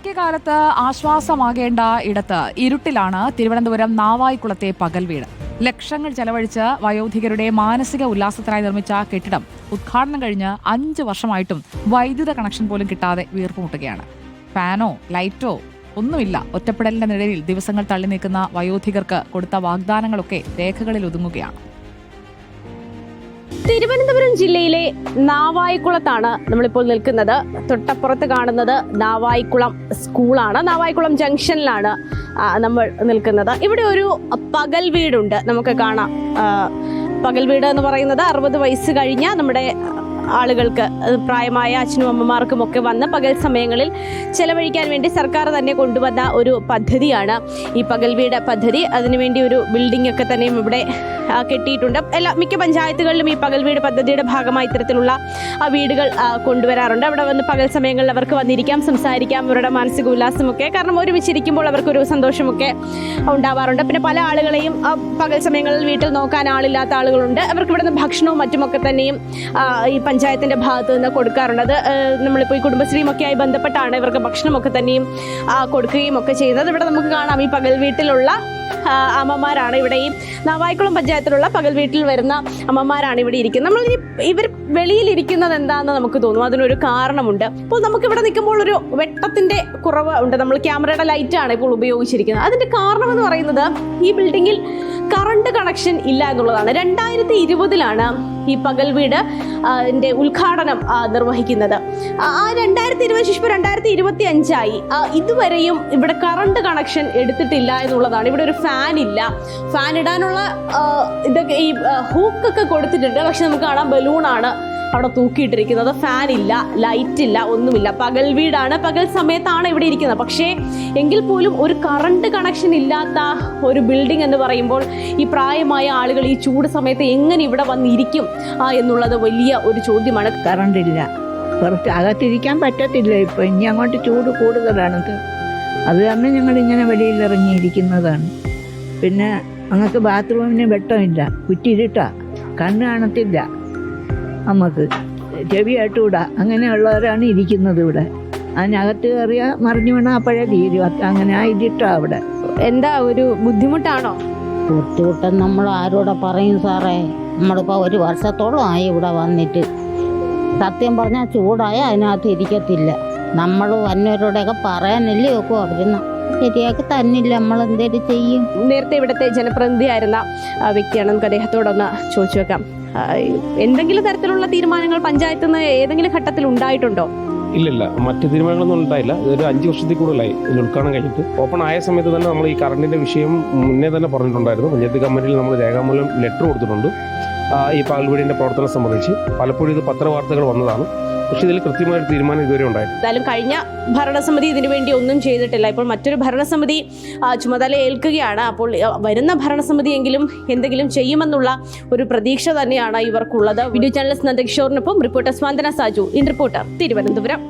വാർദ്ധക്യകാലത്ത് ആശ്വാസമാകേണ്ട ഇടത്ത് ഇരുട്ടിലാണ് തിരുവനന്തപുരം നാവായിക്കുളത്തെ പകൽ വീട്. ലക്ഷങ്ങൾ ചെലവഴിച്ച് വയോധികരുടെ മാനസിക ഉല്ലാസത്തിനായി നിർമ്മിച്ച കെട്ടിടം ഉദ്ഘാടനം കഴിഞ്ഞ് 5 വർഷമായിട്ടും വൈദ്യുത കണക്ഷൻ പോലും കിട്ടാതെ വീർപ്പുമുട്ടുകയാണ്. ഫാനോ ലൈറ്റോ ഒന്നുമില്ല. ഒറ്റപ്പെടലിന്റെ നിഴലിൽ ദിവസങ്ങൾ തള്ളി നീക്കുന്ന വയോധികർക്ക് കൊടുത്ത വാഗ്ദാനങ്ങളൊക്കെ രേഖകളിൽ ഒതുങ്ങുകയാണ്. തിരുവനന്തപുരം ജില്ലയിലെ നാവായിക്കുളത്താണ് നമ്മളിപ്പോൾ നിൽക്കുന്നത്. തൊട്ടപ്പുറത്ത് കാണുന്നത് നാവായിക്കുളം സ്കൂളാണ്. നാവായിക്കുളം ജംഗ്ഷനിലാണ് നമ്മൾ നിൽക്കുന്നത്. ഇവിടെ ഒരു പകൽ വീടുണ്ട്, നമുക്ക് കാണാം. പകൽ വീട് എന്ന് പറയുന്നത് 60 വയസ്സ് കഴിഞ്ഞ നമ്മുടെ ആളുകൾക്ക്, പ്രായമായ അച്ഛനും അമ്മമാർക്കും ഒക്കെ വന്ന് പകൽ സമയങ്ങളിൽ ചെലവഴിക്കാൻ വേണ്ടി സർക്കാർ തന്നെ കൊണ്ടുവന്ന ഒരു പദ്ധതിയാണ് ഈ പകൽ വീട് പദ്ധതി. അതിനുവേണ്ടി ഒരു ബിൽഡിംഗ് ഒക്കെ തന്നെയും ഇവിടെ കെട്ടിയിട്ടുണ്ട്. മിക്ക പഞ്ചായത്തുകളിലും ഈ പകൽ വീട് പദ്ധതിയുടെ ഭാഗമായി ഇത്തരത്തിലുള്ള വീടുകൾ കൊണ്ടുവരാറുണ്ട്. അവിടെ വന്ന് പകൽ സമയങ്ങളിൽ അവർക്ക് വന്നിരിക്കാം, സംസാരിക്കാം, അവരുടെ മാനസിക ഉല്ലാസമൊക്കെ. കാരണം ഒരുമിച്ചിരിക്കുമ്പോൾ അവർക്കൊരു സന്തോഷമൊക്കെ ഉണ്ടാവാറുണ്ട്. പിന്നെ പല ആളുകളെയും പകൽ സമയങ്ങളിൽ വീട്ടിൽ നോക്കാൻ ആളില്ലാത്ത ആളുകളുണ്ട്. അവർക്ക് ഇവിടുന്ന് ഭക്ഷണവും മറ്റുമൊക്കെ തന്നെയും ഈ പഞ്ചായത്തിന്റെ ഭാഗത്ത് നിന്ന് കൊടുക്കാറുണ്ട്. അത് നമ്മളിപ്പോൾ ഈ കുടുംബശ്രീയുമൊക്കെ ആയി ബന്ധപ്പെട്ടാണ് ഇവർക്ക് ഭക്ഷണമൊക്കെ തന്നെയും കൊടുക്കുകയും ഒക്കെ ചെയ്യുന്നത്. ഇവിടെ നമുക്ക് കാണാം ഈ പകൽ വീട്ടിലുള്ള അമ്മമാരാണ്. ഇവിടെ ഈ നാവായിക്കുളം പഞ്ചായത്തിലുള്ള പകൽ വീട്ടിൽ വരുന്ന അമ്മമാരാണ് ഇവിടെ ഇരിക്കുന്നത്. നമ്മൾ ഇവർ വെളിയിലിരിക്കുന്നത് എന്താണെന്ന് നമുക്ക് തോന്നും. അതിനൊരു കാരണമുണ്ട്. ഇപ്പോൾ നമുക്ക് ഇവിടെ നിൽക്കുമ്പോൾ ഒരു വെട്ടത്തിന്റെ കുറവ് ഉണ്ട്. നമ്മൾ ക്യാമറയുടെ ലൈറ്റാണ് ഇപ്പോൾ ഉപയോഗിച്ചിരിക്കുന്നത്. അതിന്റെ കാരണം എന്ന് പറയുന്നത് ഈ ബിൽഡിങ്ങിൽ കറണ്ട് കണക്ഷൻ ഇല്ല എന്നുള്ളതാണ്. 2020 ഈ പകൽ വീട് ഉദ്ഘാടനം നിർവഹിക്കുന്നത്. ആ 2020 ശേഷം 2025 ഇതുവരെയും ഇവിടെ കറണ്ട് കണക്ഷൻ എടുത്തിട്ടില്ല എന്നുള്ളതാണ്. ഇവിടെ ഒരു ഫാൻ ഇല്ല. ഫാൻ ഇടാനുള്ള ഇതൊക്കെ ഈ ഹൂക്കൊക്കെ കൊടുത്തിട്ടുണ്ട്. പക്ഷെ നമുക്ക് കാണാം ബലൂണാണ് അവിടെ തൂക്കിയിട്ടിരിക്കുന്നത്. ഫാൻ ഇല്ല, ലൈറ്റ് ഇല്ല, ഒന്നുമില്ല. പകൽ വീടാണ്, പകൽ സമയത്താണ് ഇവിടെ ഇരിക്കുന്നത്. പക്ഷേ എങ്കിൽ പോലും ഒരു കറണ്ട് കണക്ഷൻ ഇല്ലാത്ത ഒരു ബിൽഡിംഗ് എന്ന് പറയുമ്പോൾ ഈ പ്രായമായ ആളുകൾ ഈ ചൂട് സമയത്ത് എങ്ങനെ ഇവിടെ വന്നിരിക്കും എന്നുള്ളത് വലിയ ഒരു ചോദ്യമാണ്. കറണ്ട് ഇല്ല, പുറത്ത് അകത്തിരിക്കാൻ പറ്റത്തില്ല. ഇപ്പം ഇനി അങ്ങോട്ട് ചൂട് കൂടുതലാണത്. അത് കാരണം ഞങ്ങൾ ഇങ്ങനെ വെളിയിൽ ഇറങ്ങിയിരിക്കുന്നതാണ്. പിന്നെ ഞങ്ങൾക്ക് ബാത്റൂമിന് വെട്ടമില്ല, കുറ്റിയിരുട്ടാ, കണ്ണ് കാണത്തില്ല, നമുക്ക് ചെവിയായിട്ടൂടാ. അങ്ങനെയുള്ളവരാണ് ഇരിക്കുന്നത് ഇവിടെ. അതിനകത്ത് കയറിയാൽ മറിഞ്ഞു വീണാൽ അപ്പോഴേ തീരും. അങ്ങനെ ആയിട്ടാ അവിടെ. എന്താ ഒരു ബുദ്ധിമുട്ടാണോ? ബുദ്ധിമുട്ടെന്ന് നമ്മൾ ആരോടെ പറയും സാറേ? നമ്മളിപ്പോൾ 1 വർഷത്തോളം ആയി ഇവിടെ വന്നിട്ട്. സത്യം പറഞ്ഞാൽ ചൂടായ അതിനകത്ത് ഇരിക്കത്തില്ല. നമ്മൾ വന്നവരോടൊക്കെ പറയാനല്ലേ ഒക്കെ അവരുന്ന ശരിയാക്കി തന്നില്ല. നമ്മൾ എന്തേലും ചെയ്യും. നേരത്തെ ഇവിടുത്തെ ജനപ്രതിനിധിയായിരുന്ന വ്യക്തിയാണ്. നമുക്ക് അദ്ദേഹത്തോടൊന്ന് ചോദിച്ചു വെക്കാം. എന്തെങ്കിലും തരത്തിലുള്ള തീരുമാനങ്ങൾ പഞ്ചായത്തിൽ നിന്ന് ഏതെങ്കിലും ഘട്ടത്തിൽ ഉണ്ടായിട്ടുണ്ടോ? ഇല്ലില്ല, മറ്റ് തീരുമാനങ്ങളൊന്നും ഉണ്ടായില്ല. ഇതൊരു 5 വർഷത്തിൽ കൂടുതലായി ഇതിന് ഉദ്ഘാടനം കഴിഞ്ഞിട്ട്. ഓപ്പൺ ആയ സമയത്ത് തന്നെ നമ്മൾ ഈ കറണ്ടിന്റെ വിഷയം മുന്നേ തന്നെ പറഞ്ഞിട്ടുണ്ടായിരുന്നു. പഞ്ചായത്ത് കമ്മിറ്റിയിൽ നമ്മൾ രേഖാമൂലം ലെറ്റർ കൊടുത്തിട്ടുണ്ട്. ഈ പകൽ വീടിന്റെ പ്രവർത്തനം സംബന്ധിച്ച് പലപ്പോഴും ഇത് പത്രവാർത്തകൾ വന്നതാണ്. പക്ഷെ ഇതിൽ കൃത്യമായൊരു തീരുമാനം ഇതുവരെ ഉണ്ടായിട്ടില്ല. എന്തായാലും കഴിഞ്ഞ ഭരണസമിതി ഇതിനു വേണ്ടി ഒന്നും ചെയ്തിട്ടില്ല. ഇപ്പോൾ മറ്റൊരു ഭരണസമിതി ചുമതല ഏൽക്കുകയാണ്. അപ്പോൾ വരുന്ന ഭരണസമിതിയെങ്കിലും എന്തെങ്കിലും ചെയ്യുമെന്നുള്ള ഒരു പ്രതീക്ഷ തന്നെയാണ് ഇവർക്കുള്ളത്. വീഡിയോ ജേർണലിസ്റ്റ് നന്ദകിഷോറിനൊപ്പം reporter Swanthana Saju, in reporter, Thiruvananthapuram.